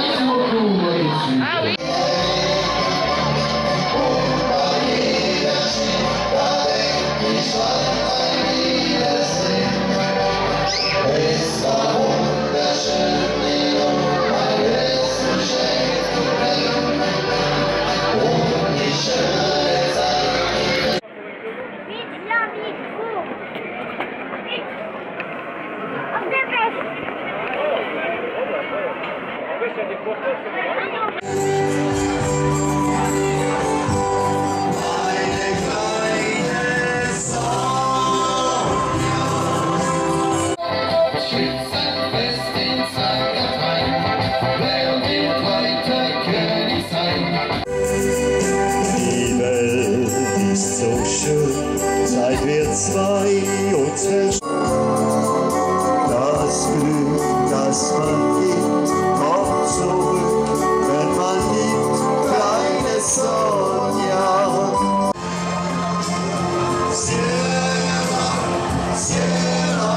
Merci beaucoup, moi dessus. Ah oui. Seit wir zwei uns das Glück, das man gibt, kommt zurück, wenn man liebt, kleine Sonja. Sierra, Sierra.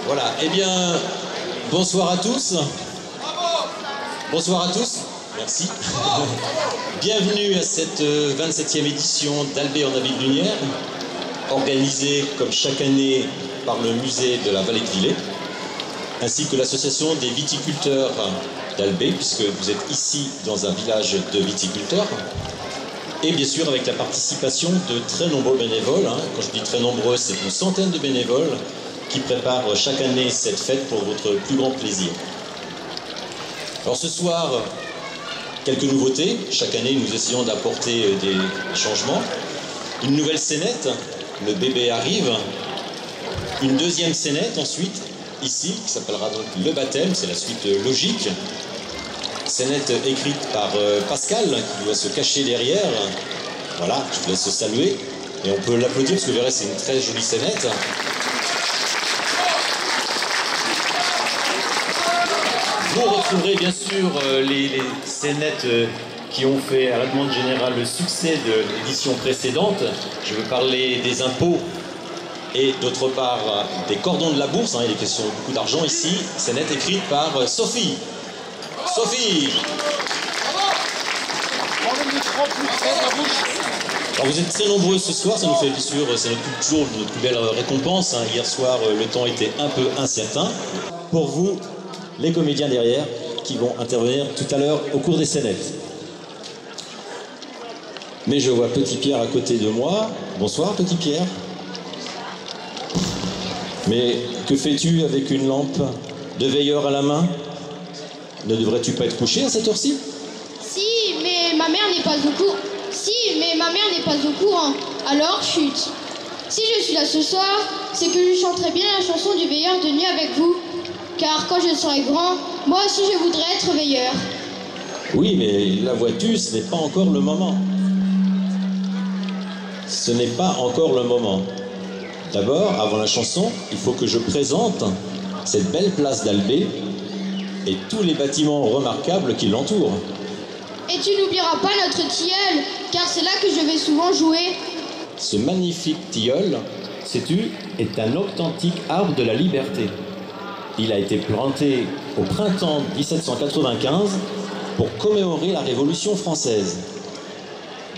Voilà, eh bien, bonsoir à tous. Bonsoir à tous, merci. Bienvenue à cette 27e édition d'Albé en habit de lumière, organisée comme chaque année par le musée de la Vallée de Villers, ainsi que l'association des viticulteurs d'Albé, puisque vous êtes ici dans un village de viticulteurs, et bien sûr avec la participation de très nombreux bénévoles. Quand je dis très nombreux, c'est une centaine de bénévoles qui préparent chaque année cette fête pour votre plus grand plaisir. Alors ce soir, quelques nouveautés. Chaque année, nous essayons d'apporter des changements. Une nouvelle scénette, le bébé arrive. Une deuxième scénette ensuite, ici, qui s'appellera donc le baptême, c'est la suite logique. Scénette écrite par Pascal, qui doit se cacher derrière. Voilà, je vous laisse saluer. Et on peut l'applaudir parce que vous verrez, c'est une très jolie scénette. Vous retrouverez bien sûr les scénettes qui ont fait à la demande générale le succès de l'édition précédente. Je veux parler des impôts et d'autre part des cordons de la bourse. Il est question de beaucoup d'argent ici. Scénette écrite par Sophie. Sophie. Alors vous êtes très nombreux ce soir, ça nous fait bien sûr, c'est toujours notre plus belle récompense. Hier soir, le temps était un peu incertain. Pour vous, les comédiens derrière qui vont intervenir tout à l'heure au cours des scénettes. Mais je vois Petit Pierre à côté de moi. Bonsoir Petit Pierre. Mais que fais-tu avec une lampe de veilleur à la main? Ne devrais-tu pas être couché à cette heure-ci? Si, mais ma mère n'est pas au courant. Alors chut. Si je suis là ce soir, c'est que je chanterai bien la chanson du veilleur de nuit avec vous. Car quand je serai grand, moi aussi je voudrais être veilleur. Oui, mais la vois-tu, ce n'est pas encore le moment. Ce n'est pas encore le moment. D'abord, avant la chanson, il faut que je présente cette belle place d'Albé et tous les bâtiments remarquables qui l'entourent. Et tu n'oublieras pas notre tilleul, car c'est là que je vais souvent jouer. Ce magnifique tilleul, sais-tu, est un authentique arbre de la liberté. Il a été planté au printemps 1795 pour commémorer la Révolution française.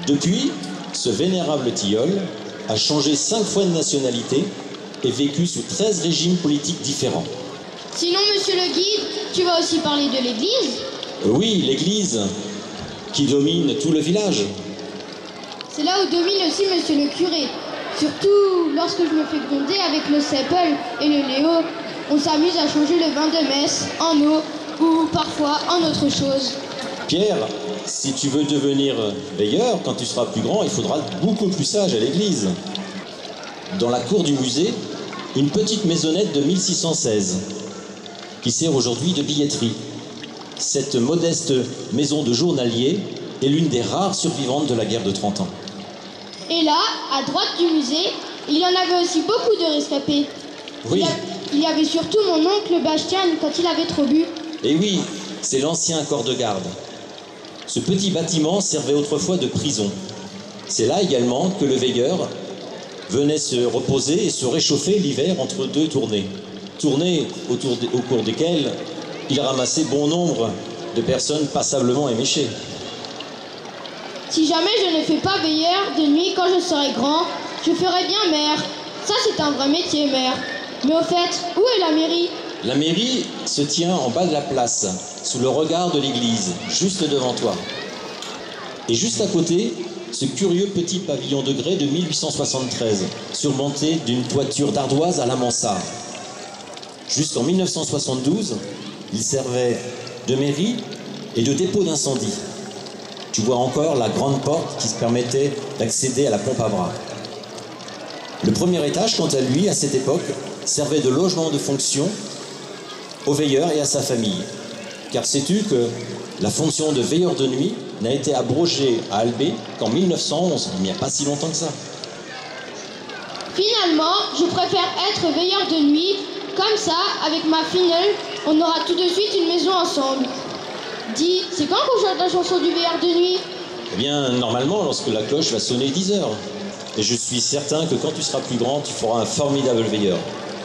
Depuis, ce vénérable tilleul a changé 5 fois de nationalité et vécu sous 13 régimes politiques différents. Sinon, monsieur le guide, tu vas aussi parler de l'église? Oui, l'église qui domine tout le village. C'est là où domine aussi monsieur le curé. Surtout lorsque je me fais gronder avec le Seppel et le Léo, on s'amuse à changer le vin de messe en eau ou parfois en autre chose. Pierre, si tu veux devenir veilleur, quand tu seras plus grand, il faudra être beaucoup plus sage à l'église. Dans la cour du musée, une petite maisonnette de 1616 qui sert aujourd'hui de billetterie. Cette modeste maison de journalier est l'une des rares survivantes de la guerre de 30 ans. Et là, à droite du musée, il y en avait aussi beaucoup de rescapés. Oui. Il y avait surtout mon oncle Bastien quand il avait trop bu. Et oui, c'est l'ancien corps de garde. Ce petit bâtiment servait autrefois de prison. C'est là également que le veilleur venait se reposer et se réchauffer l'hiver entre deux tournées. Tournées au cours desquelles il ramassait bon nombre de personnes passablement éméchées. Si jamais je ne fais pas veilleur de nuit quand je serai grand, je ferai bien maire. Ça, c'est un vrai métier, maire. Mais au fait, où est la mairie? La mairie se tient en bas de la place, sous le regard de l'église, juste devant toi. Et juste à côté, ce curieux petit pavillon de grès de 1873, surmonté d'une toiture d'ardoise à la mansarde. Jusqu'en 1972, il servait de mairie et de dépôt d'incendie. Tu vois encore la grande porte qui se permettait d'accéder à la pompe à bras. Le premier étage, quant à lui, à cette époque, servait de logement de fonction au veilleur et à sa famille. Car sais-tu que la fonction de veilleur de nuit n'a été abrogée à Albé qu'en 1911, il n'y a pas si longtemps que ça. Finalement, je préfère être veilleur de nuit. Comme ça, avec ma filleule, on aura tout de suite une maison ensemble. Dis, c'est quand qu'on chante la chanson du veilleur de nuit? Eh bien, normalement, lorsque la cloche va sonner 10 heures. Et je suis certain que quand tu seras plus grand, tu feras un formidable veilleur.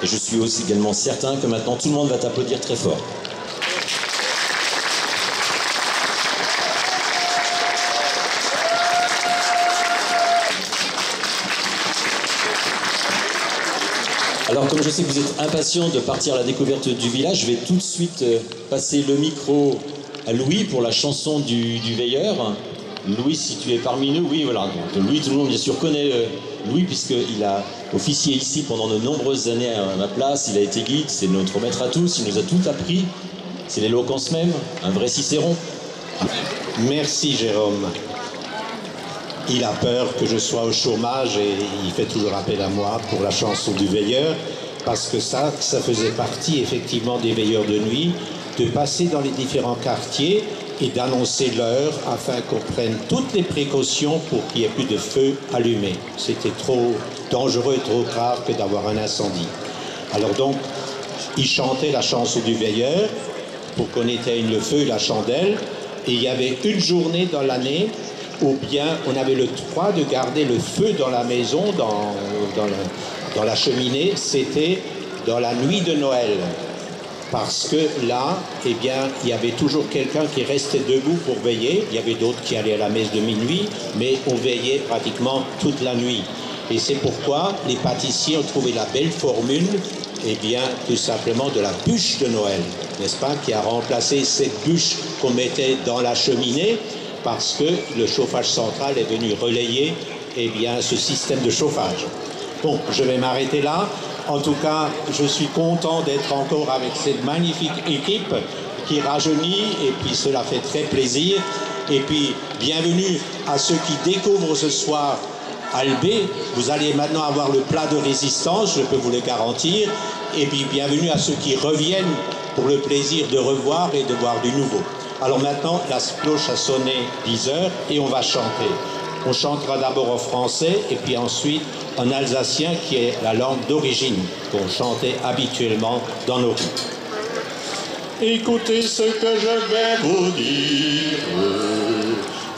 Et je suis aussi également certain que maintenant, tout le monde va t'applaudir très fort. Alors, comme je sais que vous êtes impatient de partir à la découverte du village, je vais tout de suite passer le micro à Louis pour la chanson du veilleur. Louis, si tu es parmi nous, oui, voilà. Donc, Louis, tout le monde bien sûr connaît Louis puisqu'il a officié ici pendant de nombreuses années à ma place. Il a été guide, c'est notre maître à tous, il nous a tout appris. C'est l'éloquence même, un vrai Cicéron. Merci Jérôme. Il a peur que je sois au chômage et il fait toujours appel à moi pour la chanson du veilleur parce que ça faisait partie effectivement des veilleurs de nuit, de passer dans les différents quartiers et d'annoncer l'heure afin qu'on prenne toutes les précautions pour qu'il n'y ait plus de feu allumé. C'était trop dangereux et trop grave que d'avoir un incendie. Alors donc, il chantait la chanson du veilleur pour qu'on éteigne le feu et la chandelle. Et il y avait une journée dans l'année où bien on avait le droit de garder le feu dans la maison, dans la cheminée. C'était dans la nuit de Noël. Parce que là, eh bien, il y avait toujours quelqu'un qui restait debout pour veiller. Il y avait d'autres qui allaient à la messe de minuit, mais on veillait pratiquement toute la nuit. Et c'est pourquoi les pâtissiers ont trouvé la belle formule, eh bien, tout simplement de la bûche de Noël, n'est-ce pas, qui a remplacé cette bûche qu'on mettait dans la cheminée, parce que le chauffage central est venu relayer, eh bien, ce système de chauffage. Bon, je vais m'arrêter là. En tout cas, je suis content d'être encore avec cette magnifique équipe qui rajeunit et puis cela fait très plaisir. Et puis, bienvenue à ceux qui découvrent ce soir Albé. Vous allez maintenant avoir le plat de résistance, je peux vous le garantir. Et puis, bienvenue à ceux qui reviennent pour le plaisir de revoir et de voir du nouveau. Alors maintenant, la cloche a sonné 10 heures et on va chanter. On chantera d'abord en français et puis ensuite en alsacien qui est la langue d'origine qu'on chantait habituellement dans nos rues. Écoutez ce que je vais vous dire.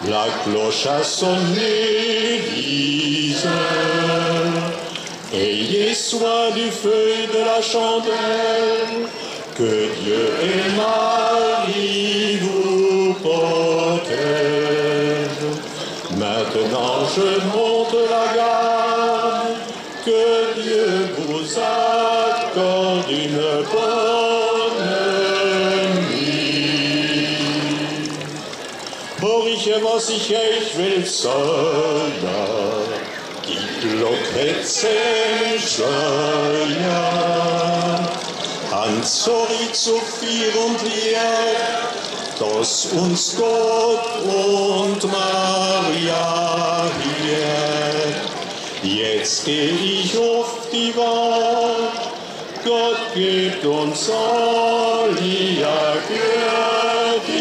La cloche a sonné 10 heures. Ayez soin du feu et de la chandelle. Que Dieu et Marie vous protègent. Maintenant je monte la gamme, que Dieu vous accorde une bonne Freundliche, was ich euch will sagen, die Glocke Schleier. Hans, sorry zu viel und wir, dass uns Gott und Maria hier. Jetzt geh ich auf die Wahl, Gott gibt uns Alia Gördina.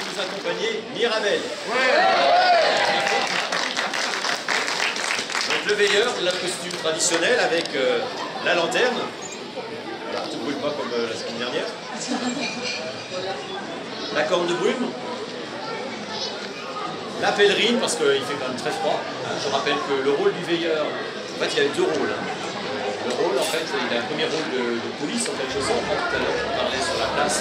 Vous accompagnez Mirabel. Donc le veilleur, le costume traditionnel avec la lanterne. Voilà, tu ne brûles pas comme la semaine dernière. La corne de brume. La pèlerine, parce qu'il fait quand même très froid. Je rappelle que le rôle du veilleur, en fait il y a deux rôles. Le rôle, en fait, il a un premier rôle de police en quelque sorte. Tout à l'heure, on parlait sur la place.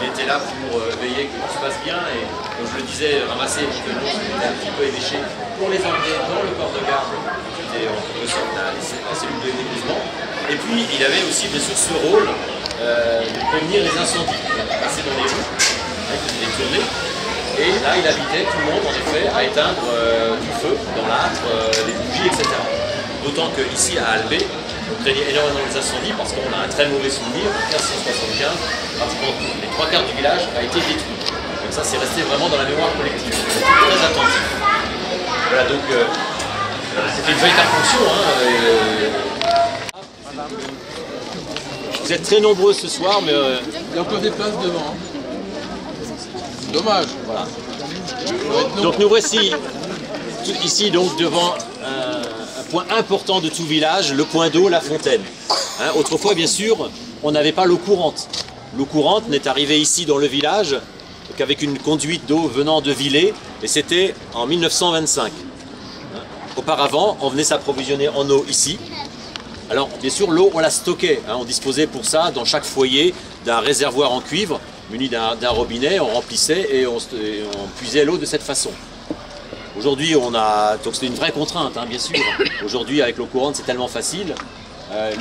Il était là pour veiller que tout se passe bien et, comme je le disais, ramasser les tenons qui étaient un petit peu éméchés pour les emmener dans le corps de garde, qui était en quelque sorte la cellule de déguisement. Et puis, il avait aussi, bien sûr, ce rôle de prévenir les incendies. Il passait dans les rues, il faisait des tournées. Et là, il invitait tout le monde, en effet, à éteindre du feu dans l'âtre, les bougies, etc. D'autant qu'ici, à Albé, on craignait énormément les incendies parce qu'on a un très mauvais souvenir. En 1575, pratiquement les trois quarts du village a été détruit. Donc ça, c'est resté vraiment dans la mémoire collective. On était très attentifs. Voilà, donc c'était une véritable fonction. Vous êtes très nombreux ce soir, mais il y a encore des places devant. Dommage. Voilà. Donc nous voici ici donc devant un point important de tout village, le point d'eau, la fontaine. Hein, autrefois, bien sûr, on n'avait pas l'eau courante. L'eau courante n'est arrivée ici dans le village qu'avec une conduite d'eau venant de Villers, et c'était en 1925. Hein, auparavant, on venait s'approvisionner en eau ici. Alors, bien sûr, l'eau, on la stockait. Hein, on disposait pour ça, dans chaque foyer, d'un réservoir en cuivre, muni d'un robinet, on remplissait et on puisait l'eau de cette façon. Aujourd'hui, donc c'est une vraie contrainte, hein, bien sûr. Aujourd'hui, avec l'eau courante, c'est tellement facile.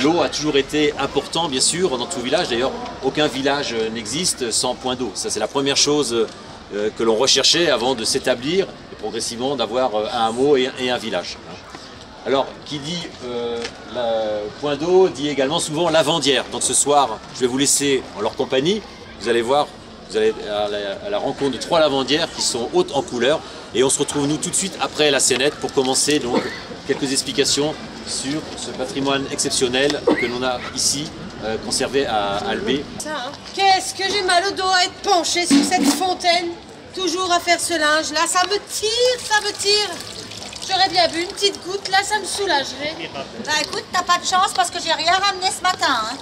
L'eau a toujours été important, bien sûr, dans tout village. D'ailleurs, aucun village n'existe sans point d'eau. Ça, c'est la première chose que l'on recherchait avant de s'établir et progressivement d'avoir un hameau et un village. Alors, qui dit point d'eau, dit également souvent lavandière. Donc ce soir, je vais vous laisser en leur compagnie. Vous allez voir, vous allez à la rencontre de 3 lavandières qui sont hautes en couleur. Et on se retrouve nous tout de suite après la scénette pour commencer donc quelques explications sur ce patrimoine exceptionnel que l'on a ici conservé à Albé. Qu'est-ce que j'ai mal au dos à être penché sur cette fontaine, toujours à faire ce linge là, ça me tire. J'aurais bien bu une petite goutte là, ça me soulagerait. Bah écoute, t'as pas de chance parce que j'ai rien ramené ce matin. Hein.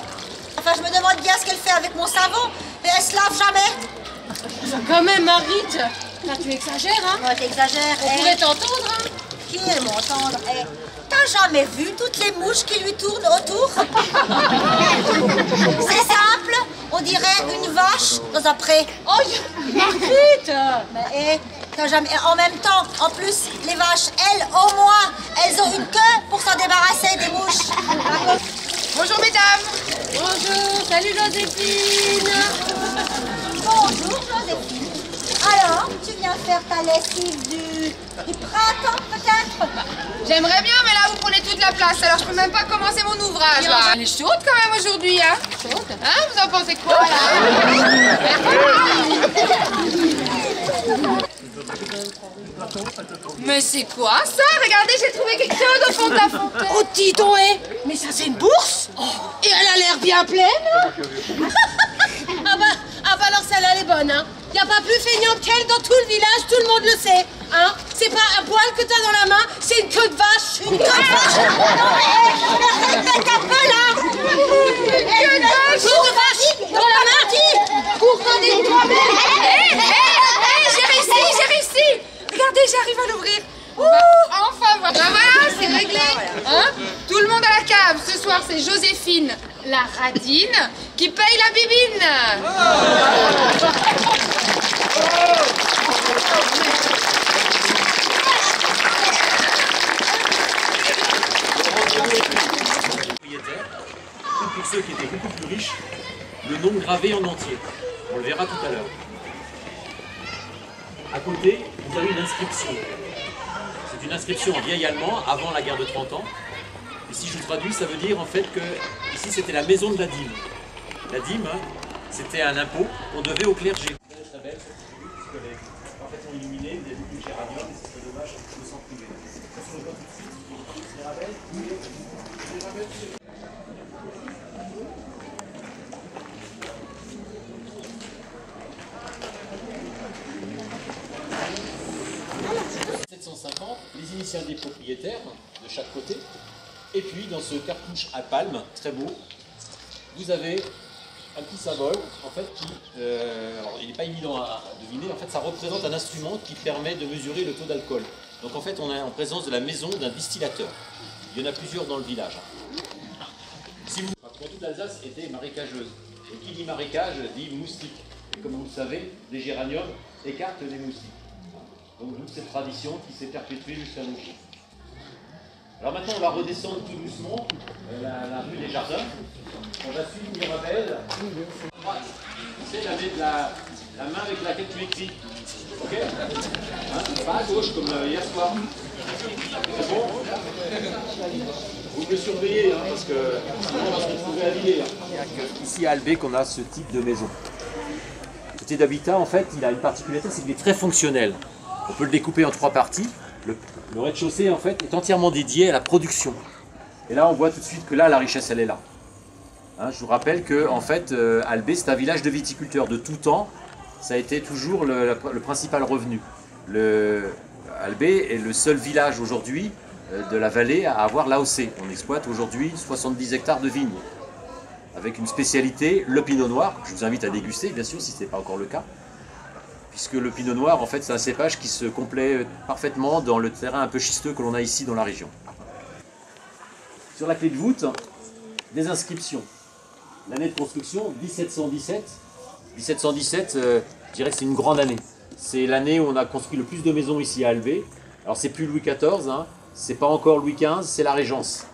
Enfin, je me demande bien ce qu'elle fait avec mon savon, mais elle se lave jamais. Quand même, Marguerite, là tu exagères, hein? Ouais, t'exagères. On pourrait t'entendre, hein? Qui est m'entendre? T'as jamais vu toutes les mouches qui lui tournent autour? C'est simple, on dirait une vache dans un pré. Oh, Marguerite! Mais t'as jamais... En même temps, en plus, les vaches, elles, au moins, elles ont une queue pour s'en débarrasser des mouches. Bonjour mesdames! Bonjour, salut Joséphine! Bonjour Joséphine. Alors, tu viens faire ta lessive du printemps peut-être? J'aimerais bien, mais là vous prenez toute la place, alors je peux même pas commencer mon ouvrage là. Elle est chaude quand même aujourd'hui, hein? Chaude? Hein? Vous en pensez quoi? Mais c'est quoi ça? Regardez, j'ai trouvé quelque chose au fond de la fontaine. Oh, dis donc, mais ça c'est une bourse? Et elle a l'air bien pleine. Ah bah alors celle-là elle est bonne, hein. Y a pas plus feignante qu'elle dans tout le village, tout le monde le sait, hein. C'est pas un poil que t'as dans la main, c'est une queue de vache. Une queue de vache. Non mais répète un peu là. Une queue de vache dans la main. J'ai réussi. Regardez, j'arrive à l'ouvrir. Enfin voilà. Ben voilà, c'est réglé. Hein? Tout le monde à la cave. Ce soir, c'est Joséphine, la radine, qui paye la bibine. pour ceux qui étaient beaucoup plus riches, le nom gravé en entier. On le verra tout à l'heure. À côté, vous avez une inscription. C'est une inscription en vieil allemand, avant la guerre de 30 ans. Et si je vous traduis, ça veut dire en fait que ici c'était la maison de la dîme. La dîme, hein, c'était un impôt qu'on devait au clergé. Très belle, parce qu'elle est parfaitement illuminée, vous avez vu du géranium, et ce serait dommage de s'en priver. On le voit tout de suite, les rabelles, les rabelles. 750, les initiales des propriétaires de chaque côté. Et puis dans ce cartouche à palme, très beau, vous avez un petit symbole en fait qui, alors il n'est pas évident à deviner, en fait ça représente un instrument qui permet de mesurer le taux d'alcool. Donc en fait on est en présence de la maison d'un distillateur. Il y en a plusieurs dans le village. Si vous... Toute l'Alsace était marécageuse. Et qui dit marécage dit moustique. Et comme vous le savez, les géraniums écartent les moustiques. Donc toute cette tradition qui s'est perpétuée jusqu'à nos jours. Alors maintenant on va redescendre tout doucement la rue des Jardins. On va suivre Mirabel. Tu sais, la main avec laquelle tu écris. Ok, hein, pas à gauche comme hier soir. C'est bon? Vous me surveillez hein, parce que sinon on va se retrouver à l'île. Ici à Albé qu'on a ce type de maison. Ce type d'habitat en fait il a une particularité, c'est qu'il est très fonctionnel. On peut le découper en 3 parties. Le rez-de-chaussée en fait est entièrement dédié à la production. Et là on voit tout de suite que là la richesse elle est là. Hein, je vous rappelle que en fait Albé c'est un village de viticulteurs de tout temps. Ça a été toujours le principal revenu. Albé est le seul village aujourd'hui de la vallée à avoir l'AOC. On exploite aujourd'hui 70 hectares de vignes. Avec une spécialité, le pinot noir. Je vous invite à déguster bien sûr si ce n'est pas encore le cas. Puisque le pinot noir, en fait, c'est un cépage qui se complaît parfaitement dans le terrain un peu schisteux que l'on a ici dans la région. Sur la clé de voûte, des inscriptions. L'année de construction, 1717. 1717, je dirais que c'est une grande année. C'est l'année où on a construit le plus de maisons ici à Albé. Alors c'est plus Louis XIV, hein, c'est pas encore Louis XV, c'est la Régence.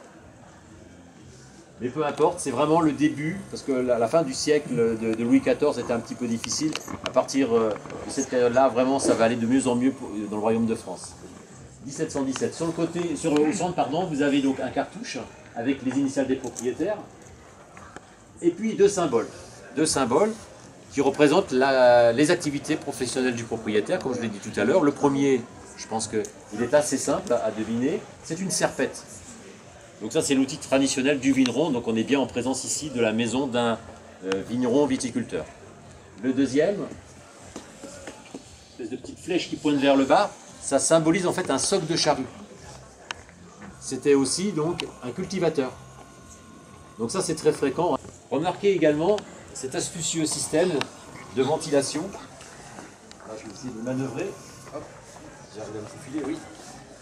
Mais peu importe, c'est vraiment le début, parce que la fin du siècle de Louis XIV était un petit peu difficile. À partir de cette période-là, vraiment, ça va aller de mieux en mieux dans le royaume de France. 1717. Sur le côté, au centre, pardon, vous avez donc un cartouche avec les initiales des propriétaires. Et puis deux symboles. Deux symboles qui représentent les activités professionnelles du propriétaire, comme je l'ai dit tout à l'heure. Le premier, je pense qu'il est assez simple à deviner, c'est une serpette. Donc ça c'est l'outil traditionnel du vigneron, donc on est bien en présence ici de la maison d'un vigneron viticulteur. Le deuxième, une espèce de petite flèche qui pointe vers le bas, ça symbolise en fait un soc de charrue. C'était aussi donc un cultivateur. Donc ça c'est très fréquent. Remarquez également cet astucieux système de ventilation. Là je vais essayer de manœuvrer. Hop, j'arrive à me faufiler, oui.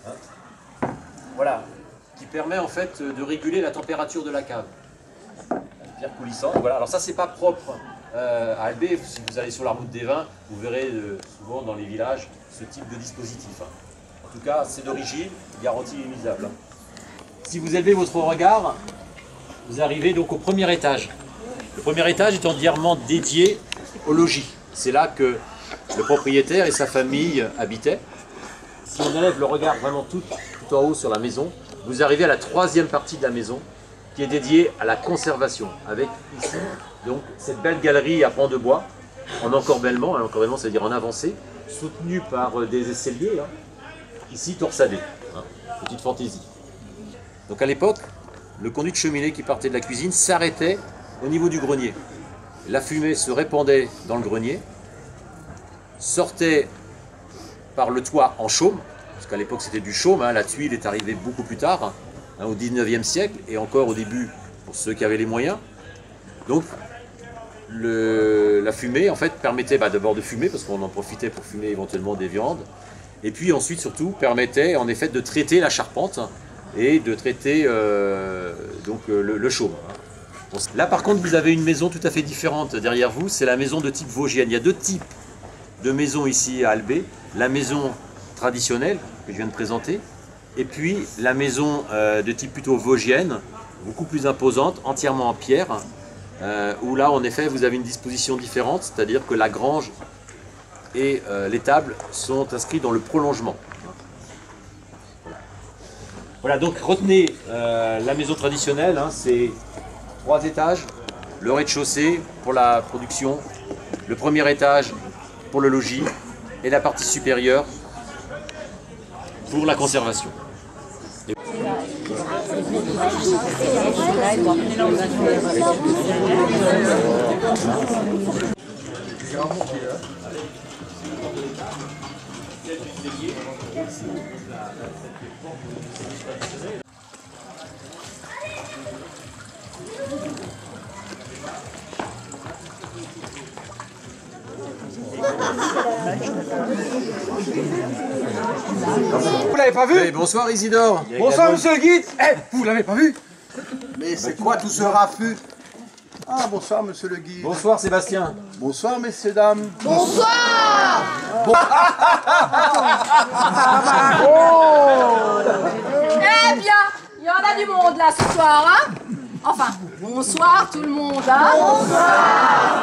Hein, voilà. Qui permet en fait de réguler la température de la cave. Pierre coulissante, voilà. Alors ça c'est pas propre à Albé, si vous allez sur la route des vins, vous verrez souvent dans les villages ce type de dispositif. En tout cas c'est d'origine, garantie immisable. Si vous élevez votre regard, vous arrivez donc au premier étage. Le premier étage est entièrement dédié au logis. C'est là que le propriétaire et sa famille habitaient. Si on élève le regard vraiment tout en haut sur la maison, vous arrivez à la troisième partie de la maison qui est dédiée à la conservation, avec ici donc cette belle galerie à pans de bois en encorbellement, c'est-à-dire en avancée, soutenue par des aisseliers, hein, ici torsadés, hein, petite fantaisie. Donc à l'époque, le conduit de cheminée qui partait de la cuisine s'arrêtait au niveau du grenier. La fumée se répandait dans le grenier, sortait par le toit en chaume, parce qu'à l'époque c'était du chaume, hein, la tuile est arrivée beaucoup plus tard, hein, au 19e siècle, et encore au début pour ceux qui avaient les moyens. Donc la fumée en fait permettait d'abord de fumer, parce qu'on en profitait pour fumer éventuellement des viandes, et puis ensuite surtout permettait en effet de traiter la charpente et de traiter le chaume. Bon, là par contre vous avez une maison tout à fait différente derrière vous, c'est la maison de type vosgienne. Il y a deux types de maisons ici à Albé, la maison traditionnelle que je viens de présenter, et puis la maison de type plutôt vosgienne, beaucoup plus imposante, entièrement en pierre, où là en effet vous avez une disposition différente, c'est-à-dire que la grange et l'étable sont inscrits dans le prolongement. Voilà, donc retenez la maison traditionnelle, hein, c'est 3 étages, le rez-de-chaussée pour la production, le premier étage pour le logis et la partie supérieure pour la conservation. Vous l'avez pas vu? Hey, bonsoir Isidore. Bonsoir monsieur le guide. Vous l'avez pas vu? Mais c'est quoi tout ce raffut? Ah bonsoir monsieur le guide. Bonsoir Sébastien. Bonsoir messieurs dames. Bonsoir. Eh bien, il y en a du monde là ce soir, hein? Enfin, bonsoir tout le monde, hein? Bonsoir.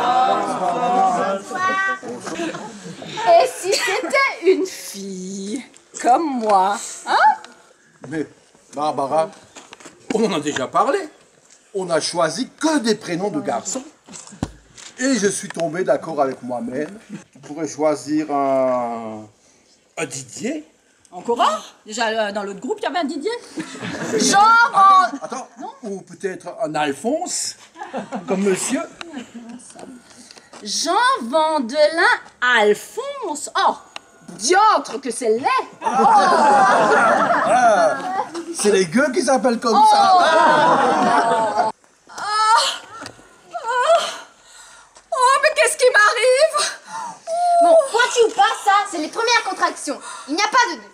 Et si c'était une fille, comme moi, hein? Mais Barbara, on en a déjà parlé. On a choisi que des prénoms de garçons. Et je suis tombé d'accord avec moi-même. On pourrait choisir un Didier. Encore un? Déjà dans l'autre groupe, il y avait un Didier. Jean! Attends, ou peut-être un Alphonse, comme monsieur. Jean Vandelin Alphonse. Oh, diantre que c'est laid. C'est les gueux qui s'appellent comme ça. Oh, mais qu'est-ce qui m'arrive? Bon, pointu ou pas, ça, c'est les premières contractions. Il n'y a pas de doute.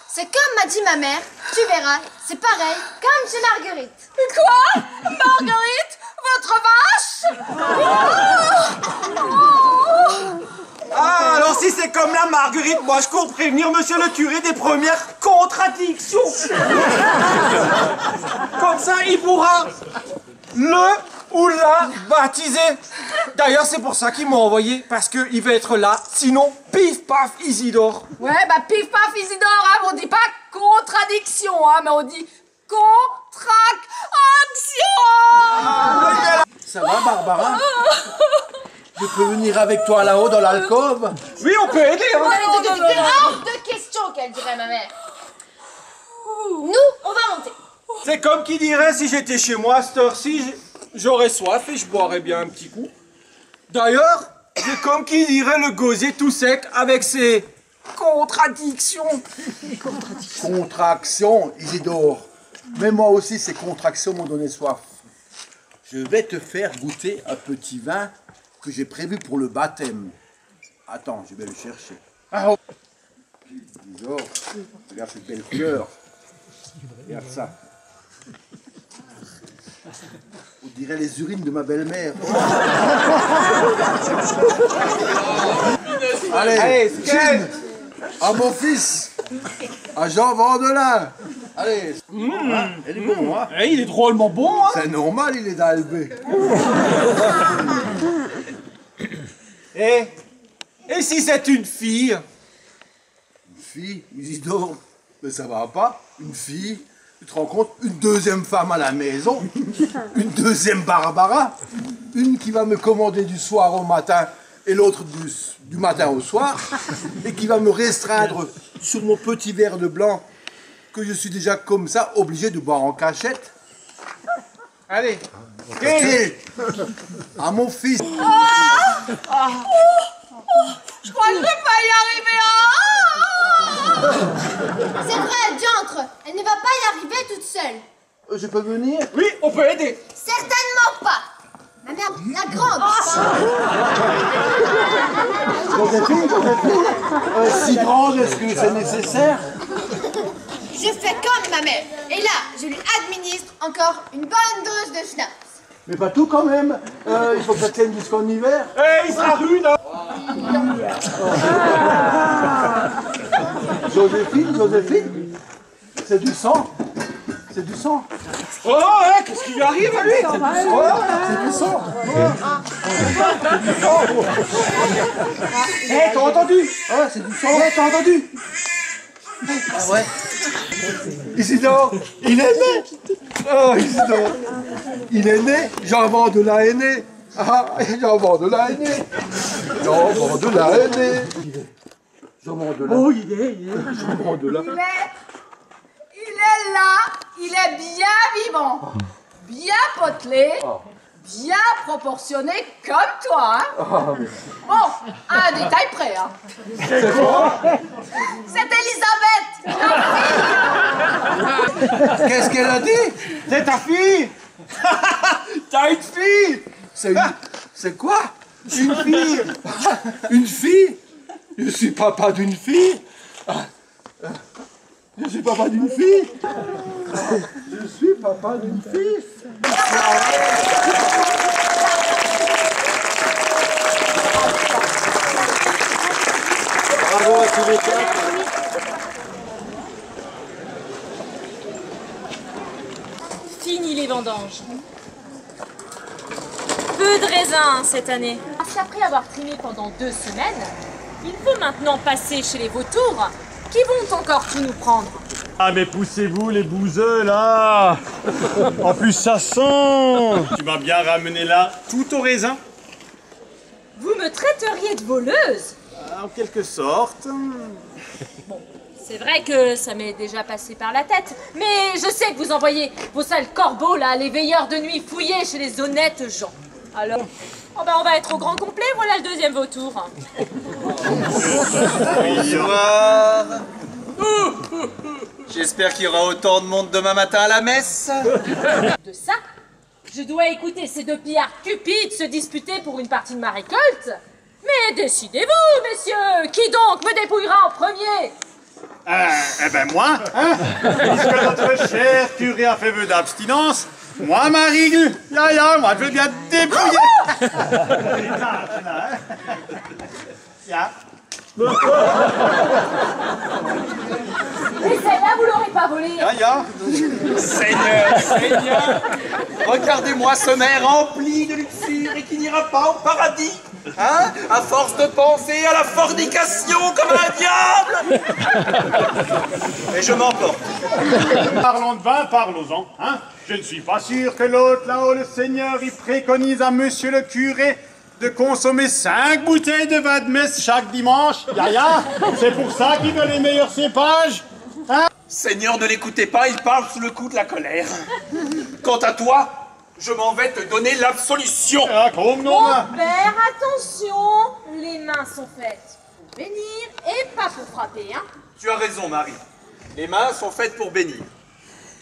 C'est comme m'a dit ma mère, tu verras, c'est pareil, comme chez Marguerite. Quoi? Marguerite? Votre vache? Ah, alors si c'est comme la Marguerite, moi je compte prévenir monsieur le curé des premières contradictions. Comme ça, il pourra le ou la baptiser. D'ailleurs, c'est pour ça qu'ils m'ont envoyé, parce qu'il va être là, sinon, pif paf Isidore. Ouais, bah pif paf Isidore, hein, on dit pas contradiction, hein, mais on dit contraction. Ça va, Barbara? Je peux venir avec toi là-haut dans l'alcôve? Oui, on peut aider, hein. C'est hors de question qu'elle dirait ma mère. Nous, on va monter. C'est comme qui dirait, si j'étais chez moi à cette heure-ci, j'aurais soif et je boirais bien un petit coup. D'ailleurs, c'est comme qui dirait le gosier tout sec avec ses contradictions. Contraction, Isidore. Mais moi aussi, ces contractions m'ont donné soif. Je vais te faire goûter un petit vin que j'ai prévu pour le baptême. Attends, je vais le chercher. Ah, oh. Isidore, regarde cette belle couleur. Regarde ça. On dirait les urines de ma belle-mère. Allez, Jean, à mon fils, à Jean Vandelin. Allez, elle est bon, hein? Il est drôlement bon, hein? C'est normal, il est d'Albé. Et si c'est une fille? Une fille, Isidore, mais ça va pas. Une fille, tu te rends compte, une deuxième femme à la maison, une deuxième Barbara, une qui va me commander du soir au matin et l'autre du matin au soir, et qui va me restreindre sur mon petit verre de blanc que je suis déjà comme ça obligé de boire en cachette. Allez. Et à mon fils. Je crois que je vais pas y arriver. C'est vrai, diantre, elle ne va pas y arriver toute seule. Je peux venir? Oui, on peut aider. Certainement pas. Ma mère, la grande. Joséphine, si grande, est-ce que c'est nécessaire? Je fais comme ma mère. Et là, je lui administre encore une bonne dose de schnapps. Mais pas tout quand même. Il faut que ça tienne jusqu'en hiver. Il sera rude, hein. Joséphine, c'est du sang. C'est du sang. Oh, ouais, qu'est-ce qui lui arrive à lui? Oh, c'est du sang. C'est du sang. Hé, t'as entendu? Ah, c'est du sang. Hé, t'as entendu? Ah ouais. Isidore, il est né. Oh, Isidore. Il est né, j'en vends de la haine. Ah, j'en vends de la haine. J'en vends de la haine. J'en vends de la. Oh, il est. J'en vends de la. Il est là, il est bien vivant, bien potelé, bien proportionné comme toi. Hein. Bon, un détail près. Hein. C'est quoi? C'est Elisabeth. Qu'est-ce qu'elle a dit? C'est ta fille. T'as une fille. C'est quoi? Une fille? Une fille? Je suis papa d'une fille. Je suis papa d'une fille. Je suis papa d'une fille. Bravo à tous les quatre. Fini les vendanges. Peu de raisins cette année. Parce qu'après avoir trimé pendant 2 semaines, il faut maintenant passer chez les vautours qui vont encore tout nous prendre. Ah mais poussez-vous les bouseux là. En plus ça sent. Tu m'as bien ramené là tout au raisin. Vous me traiteriez de voleuse? En quelque sorte. Bon, c'est vrai que ça m'est déjà passé par la tête, mais je sais que vous envoyez vos sales corbeaux là, les veilleurs de nuit fouiller chez les honnêtes gens. Alors, oh ben on va être au grand complet, voilà le 2e vautour. Bonsoir. J'espère qu'il y aura autant de monde demain matin à la messe. De ça, je dois écouter ces 2 pillards cupides se disputer pour une partie de ma récolte. Mais décidez-vous, messieurs, qui donc me dépouillera en premier? Eh ben moi, hein. Puisque notre cher curé a fait vœu d'abstinence, moi Marie, moi je veux bien te dépouiller. Ya. Et celle-là, vous l'aurez pas volée. Seigneur, regardez-moi ce maire rempli de luxure et qui n'ira pas au paradis, hein, à force de penser à la fornication comme un diable. Et je m'emporte. Parlons de vin, parlons-en, hein. Je ne suis pas sûr que l'autre là-haut, le Seigneur, il préconise à monsieur le curé de consommer 5 bouteilles de vin de messe chaque dimanche. Yaya, c'est pour ça qu'il veut les meilleurs cépages. Hein? Seigneur, ne l'écoutez pas, il parle sous le coup de la colère. Quant à toi, je m'en vais te donner l'absolution. Mon père, attention, les mains sont faites pour bénir et pas pour frapper, hein. Tu as raison, Marie. Les mains sont faites pour bénir.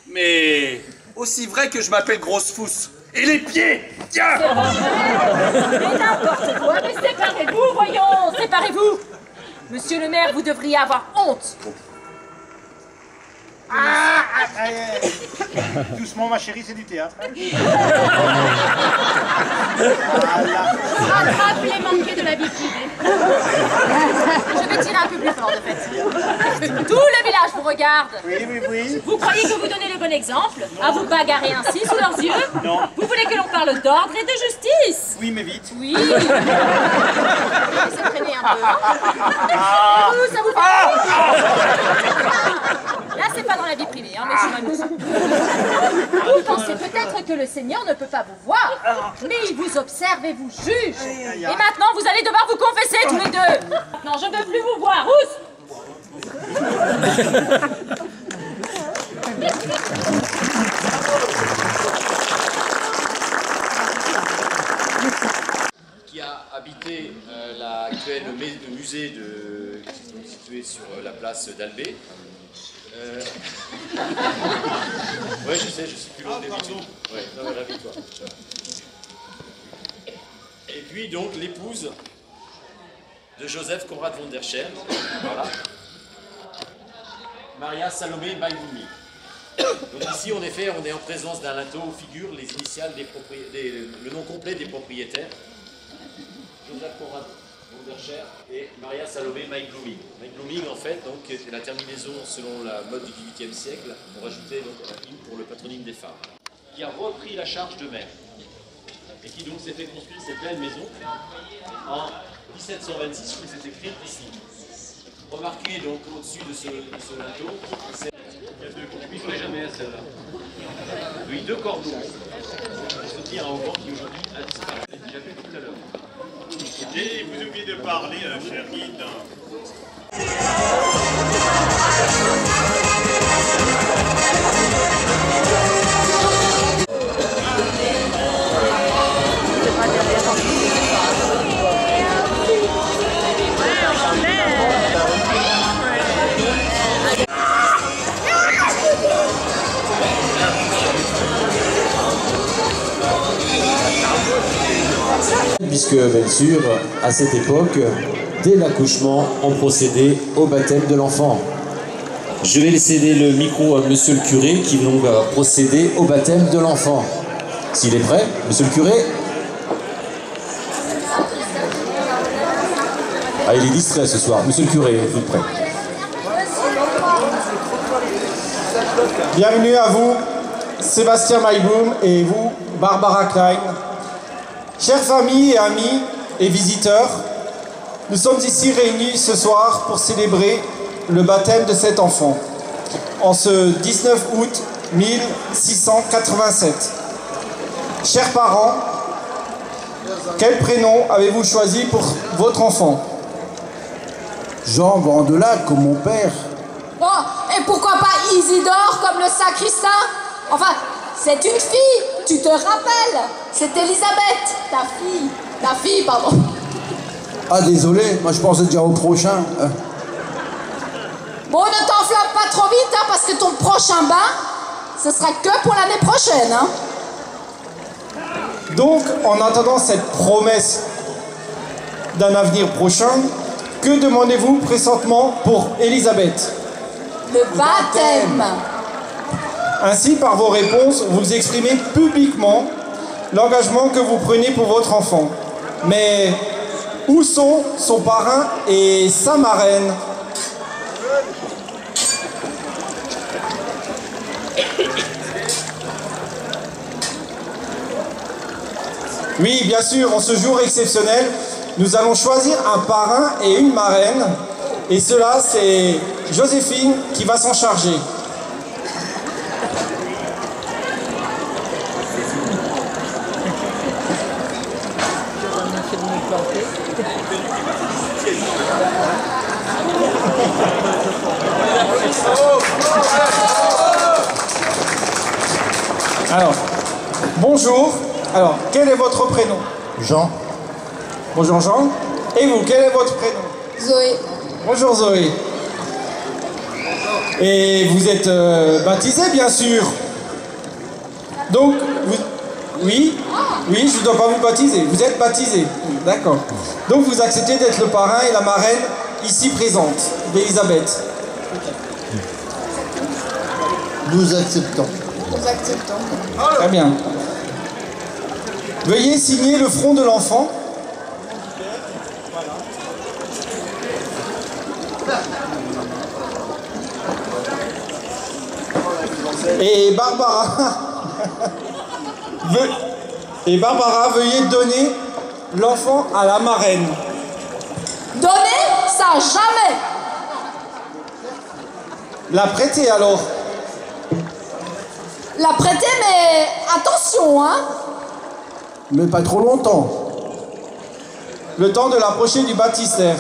Mais aussi vrai que je m'appelle Grosse Fousse. Et les pieds, tiens. Mais n'importe quoi, mais séparez-vous, voyons, séparez-vous. Monsieur le maire, vous devriez avoir honte. Doucement ma chérie, c'est du théâtre. Rattrape les manqués de la vie privée. Je vais tirer un peu plus fort de fait. Tout le village vous regarde. Oui. Vous croyez que vous donnez le bon exemple à vous bagarrer ainsi sous leurs yeux? Non. Vous voulez que l'on parle d'ordre et de justice? Oui, mais vite. Oui. Laissez traîner un peu. Et vous, ça vous fait... Là, c'est pas dans la vie privée, hein, mais je m'amuse. Vous pensez peut-être que le Seigneur ne peut pas vous voir, mais il vous observe et vous juge. Et maintenant, vous allez devoir vous confesser tous les deux. Maintenant, je ne veux plus vous voir. Qui a habité l'actuel musée qui est situé sur la place d'Albé. Ouais, je sais, je suis plus loin d'habitude. Ouais, non, mais rapide-toi. Et puis donc l'épouse de Joseph Conrad von der Scherm, voilà. Maria Salomé Baïboumi. Donc ici, en effet, on est en présence d'un linteau où figurent les initiales le nom complet des propriétaires. Joseph Conrad Wundercher et Maria Salomé Mike Blooming. Mike Blooming, en fait, donc, était la terminaison selon la mode du XVIIIe siècle. On rajoutait donc un in pour le patronyme des femmes, qui a repris la charge de mère et qui donc s'est fait construire cette belle maison en 1726, où c'est écrit ici. Remarquez donc au-dessus de ce linteau, il y a deux, je ne ferai jamais à celle-là. Oui, deux corbeaux. Pour se dire à Auban qui aujourd'hui a disparu. J'ai vu tout à l'heure. Et vous oubliez de parler, cher guide. Puisque, bien sûr, à cette époque, dès l'accouchement, on procédait au baptême de l'enfant. Je vais céder le micro à monsieur le curé qui donc va procéder au baptême de l'enfant. S'il est prêt, monsieur le curé. Ah, il est distrait ce soir. Monsieur le curé, vous êtes prêt? Bienvenue à vous, Sébastien Mailboom, et vous, Barbara Klein. Chères familles et amis et visiteurs, nous sommes ici réunis ce soir pour célébrer le baptême de cet enfant, en ce 19 août 1687. Chers parents, quel prénom avez-vous choisi pour votre enfant? Jean Vandelac, comme mon père. Bon, et pourquoi pas Isidore comme le sacristain? Enfin, c'est une fille, tu te rappelles? C'est Elisabeth, ta fille. Ta fille, pardon. Ah, désolé, moi je pensais déjà au prochain. Bon, ne t'enflamme pas trop vite, hein, parce que ton prochain bain, ce sera que pour l'année prochaine. Hein. Donc, en attendant cette promesse d'un avenir prochain, que demandez-vous présentement pour Elisabeth? Le baptême. Ainsi, par vos réponses, vous exprimez publiquement l'engagement que vous prenez pour votre enfant. Mais où sont son parrain et sa marraine? Oui, bien sûr, en ce jour exceptionnel, nous allons choisir un parrain et une marraine. Et cela, c'est Joséphine qui va s'en charger. Alors, bonjour. Alors, quel est votre prénom? Jean. Bonjour Jean. Et vous, quel est votre prénom? Zoé. Bonjour Zoé. Et vous êtes baptisé, bien sûr. Donc, oui, je ne dois pas vous baptiser. Vous êtes baptisé. D'accord. Donc, vous acceptez d'être le parrain et la marraine ici présente d'Elisabeth. Nous acceptons. Nous acceptons. Très bien. Veuillez signer le front de l'enfant. Et Barbara, veuillez donner l'enfant à la marraine. Donner, ça jamais. La prêter alors. La prêter, mais attention, hein. Mais pas trop longtemps. Le temps de l'approcher du baptistère.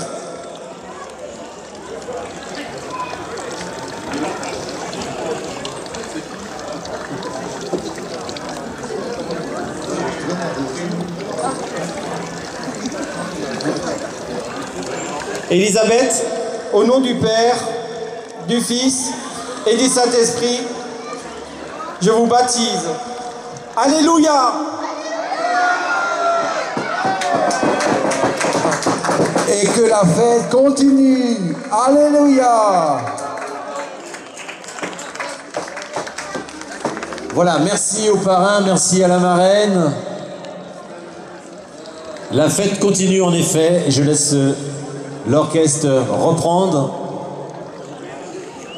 Elisabeth, au nom du Père, du Fils et du Saint-Esprit, je vous baptise. Alléluia! Et que la fête continue. Alléluia! Voilà, merci aux parrains, merci à la marraine. La fête continue en effet, et je laisse l'orchestre reprendre.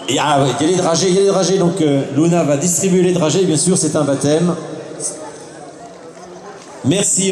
Et il y a les dragées, donc Luna va distribuer les dragées, bien sûr, c'est un baptême. Merci.